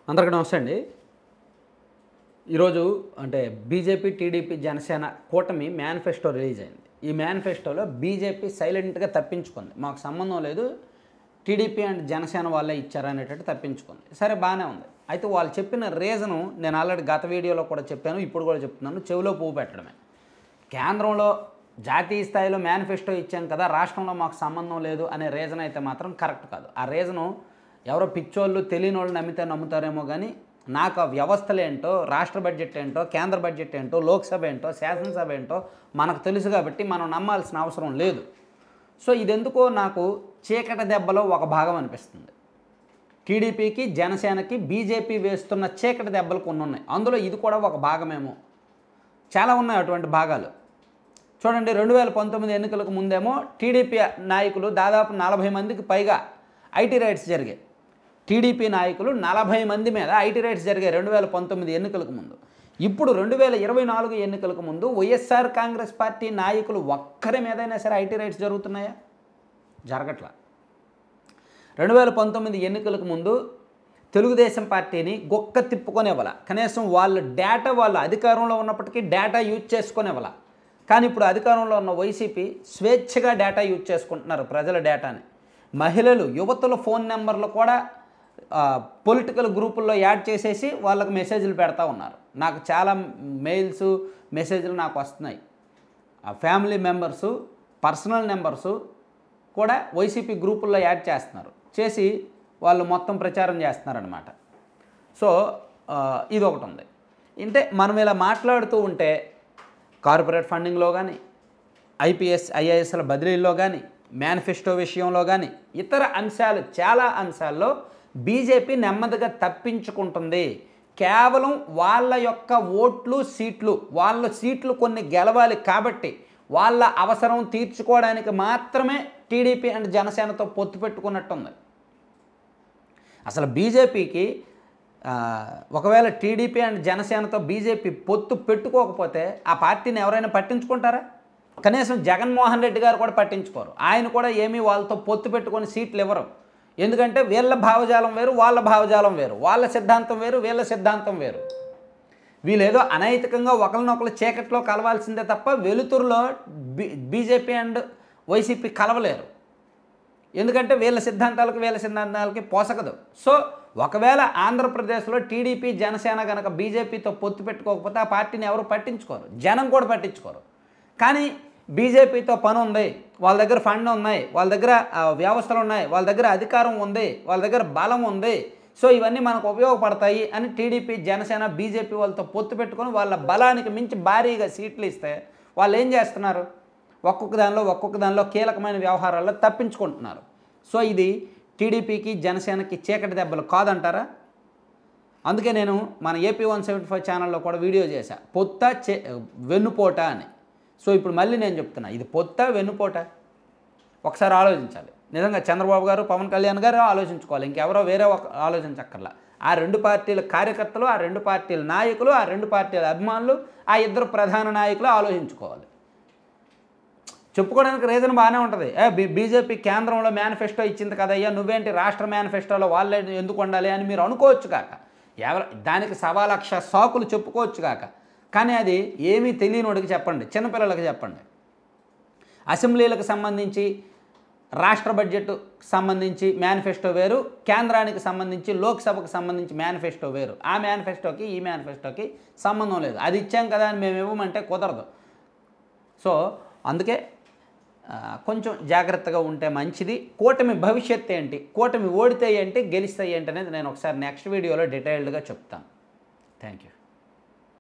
అందరికీ నమస్తే అండి. ఈరోజు అంటే బీజేపీ, టీడీపీ, జనసేన కూటమి మేనిఫెస్టో రిలీజ్ అయింది. ఈ మేనిఫెస్టోలో బీజేపీ సైలెంట్గా తప్పించుకుంది. మాకు సంబంధం లేదు, టీడీపీ అండ్ జనసేన వాళ్ళే ఇచ్చారనేటట్టు తప్పించుకుంది. సరే, బాగానే ఉంది. అయితే వాళ్ళు చెప్పిన రీజను నేను ఆల్రెడీ గత వీడియోలో కూడా చెప్పాను, ఇప్పుడు కూడా చెప్తున్నాను. చెవిలో పువ్వు పెట్టడమే. కేంద్రంలో జాతీయ స్థాయిలో మేనిఫెస్టో ఇచ్చాం కదా, రాష్ట్రంలో మాకు సంబంధం లేదు అనే రీజన్ అయితే మాత్రం కరెక్ట్ కాదు. ఆ రీజను ఎవరో పిచ్చోళ్ళు తెలియని వాళ్ళు నమ్మితే నమ్ముతారేమో కానీ నాకు ఆ వ్యవస్థలు ఏంటో, రాష్ట్ర బడ్జెట్ ఏంటో, కేంద్ర బడ్జెట్ ఏంటో, లోక్సభ ఏంటో, శాసనసభ ఏంటో మనకు తెలుసు కాబట్టి మనం నమ్మాల్సిన అవసరం లేదు. సో ఇదెందుకో నాకు చీకటి దెబ్బలో ఒక భాగం అనిపిస్తుంది. టీడీపీకి, జనసేనకి బీజేపీ వేస్తున్న చీకటి దెబ్బలు కొన్ని ఉన్నాయి. అందులో ఇది కూడా ఒక భాగమేమో. చాలా ఉన్నాయి అటువంటి భాగాలు. చూడండి, 2019 ఎన్నికలకు ముందేమో టీడీపీ నాయకులు దాదాపు 40 మందికి పైగా ఐటీ రైట్స్ జరిగాయి. టీడీపీ నాయకులు 40 మంది మీద ఐటీ రైట్స్ జరిగాయి 2019 ఎన్నికలకు ముందు. ఇప్పుడు 2024 ఎన్నికలకు ముందు వైఎస్ఆర్ కాంగ్రెస్ పార్టీ నాయకులు ఒక్కరి మీదైనా సరే ఐటీ రైట్స్ జరుగుతున్నాయా? జరగట్లా. 2019 ఎన్నికలకు ముందు తెలుగుదేశం పార్టీని గొక్క తిప్పుకొనివ్వాల. కనీసం వాళ్ళ డేటా, వాళ్ళు అధికారంలో ఉన్నప్పటికీ డేటా యూజ్ చేసుకునివ్వాల. కానీ ఇప్పుడు అధికారంలో ఉన్న వైసీపీ స్వేచ్ఛగా డేటా యూజ్ చేసుకుంటున్నారు, ప్రజల డేటాని. మహిళలు, యువతుల ఫోన్ నెంబర్లు కూడా పొలిటికల్ గ్రూపుల్లో యాడ్ చేసేసి వాళ్ళకి మెసేజ్లు పెడతా ఉన్నారు. నాకు చాలా మెయిల్స్, మెసేజ్లు నాకు వస్తున్నాయి. ఆ ఫ్యామిలీ మెంబర్సు, పర్సనల్ నెంబర్సు కూడా వైసీపీ గ్రూపుల్లో యాడ్ చేస్తున్నారు. చేసి వాళ్ళు మొత్తం ప్రచారం చేస్తున్నారనమాట. సో ఇది ఒకటి ఉంది. అంటే మనం ఇలా మాట్లాడుతూ ఉంటే కార్పొరేట్ ఫండింగ్లో కానీ, ఐపీఎస్, ఐఏఎస్ల బదిలీల్లో కానీ, మేనిఫెస్టో విషయంలో కానీ, ఇతర అంశాలు, చాలా అంశాల్లో బీజేపీ నెమ్మదిగా తప్పించుకుంటుంది. కేవలం వాళ్ళ యొక్క ఓట్లు, సీట్లు, వాళ్ళ సీట్లు కొన్ని గెలవాలి కాబట్టి వాళ్ళ అవసరం తీర్చుకోవడానికి మాత్రమే టీడీపీ అండ్ జనసేనతో పొత్తు పెట్టుకున్నట్టుంది. అసలు బీజేపీకి ఒకవేళ టీడీపీ అండ్ జనసేనతో బీజేపీ పొత్తు పెట్టుకోకపోతే ఆ పార్టీని ఎవరైనా పట్టించుకుంటారా? కనీసం జగన్మోహన్ రెడ్డి గారు కూడా పట్టించుకోరు. ఆయన కూడా ఏమీ వాళ్ళతో పొత్తు పెట్టుకొని సీట్లు ఇవ్వరు. ఎందుకంటే వీళ్ళ భావజాలం వేరు, వాళ్ళ భావజాలం వేరు, వాళ్ళ సిద్ధాంతం వేరు, వీళ్ళ సిద్ధాంతం వేరు. వీళ్ళేదో అనైతికంగా ఒకరినొకరు చీకట్లో కలవాల్సిందే తప్ప వెలుతురులో బీజేపీ అండ్ వైసీపీ కలవలేరు. ఎందుకంటే వీళ్ళ సిద్ధాంతాలకి పోసకదు. సో ఒకవేళ ఆంధ్రప్రదేశ్లో టీడీపీ, జనసేన కనుక బీజేపీతో పొత్తు పెట్టుకోకపోతే ఆ పార్టీని ఎవరు పట్టించుకోరు, జనం కూడా పట్టించుకోరు. కానీ బీజేపీతో పని ఉంది, వాళ్ళ దగ్గర ఫండ్ ఉన్నాయి, వాళ్ళ దగ్గర వ్యవస్థలు ఉన్నాయి, వాళ్ళ దగ్గర అధికారం ఉంది, వాళ్ళ దగ్గర బలం ఉంది, సో ఇవన్నీ మనకు ఉపయోగపడతాయి అని టీడీపీ, జనసేన, బీజేపీ వాళ్ళతో పొత్తు పెట్టుకొని వాళ్ళ బలానికి మించి భారీగా సీట్లు ఇస్తే వాళ్ళు ఏం చేస్తున్నారు? ఒక్కొక్క దానిలో కీలకమైన వ్యవహారాల్లో తప్పించుకుంటున్నారు. సో ఇది టీడీపీకి, జనసేనకి చీకటి దెబ్బలు కాదంటారా? అందుకే నేను మన ఏపీ 175 ఛానల్లో కూడా వీడియో చేశా, పొత్త వెన్నుపోట అని. సో ఇప్పుడు మళ్ళీ నేను చెప్తున్నా, ఇది పొత్త వెన్నుపోట? ఒకసారి ఆలోచించాలి. నిజంగా చంద్రబాబు గారు, పవన్ కళ్యాణ్ గారు ఆలోచించుకోవాలి, ఇంకెవరో వేరే ఆలోచించక్కర్లా. ఆ రెండు పార్టీల కార్యకర్తలు, ఆ రెండు పార్టీల నాయకులు, ఆ రెండు పార్టీల అభిమానులు, ఆ ఇద్దరు ప్రధాన నాయకులు ఆలోచించుకోవాలి. చెప్పుకోవడానికి రీజన్ బాగానే ఉంటుంది. బీజేపీ కేంద్రంలో మేనిఫెస్టో ఇచ్చింది కదయ్యా, నువ్వేంటి రాష్ట్ర మేనిఫెస్టోలో వాళ్ళే ఎందుకు ఉండాలి అని మీరు అనుకోవచ్చు కాక, దానికి 1,00,000 సాకులు చెప్పుకోవచ్చు కాక. కానీ అది ఏమీ తెలియనోడికి చెప్పండి, చిన్నపిల్లలకి చెప్పండి. అసెంబ్లీలకు సంబంధించి, రాష్ట్ర బడ్జెట్కు సంబంధించి మేనిఫెస్టో వేరు, కేంద్రానికి సంబంధించి, లోక్సభకు సంబంధించి మేనిఫెస్టో వేరు. ఆ మేనిఫెస్టోకి ఈ మేనిఫెస్టోకి సంబంధం లేదు. అది ఇచ్చాం కదా అని మేము ఇవ్వమంటే కుదరదు. సో అందుకే కొంచెం జాగ్రత్తగా ఉంటే మంచిది. కూటమి భవిష్యత్తు ఏంటి, కూటమి ఓడితే ఏంటి, గెలిస్తే ఏంటి అనేది నేను ఒకసారి నెక్స్ట్ వీడియోలో డీటెయిల్డ్గా చెప్తాను. Thank you.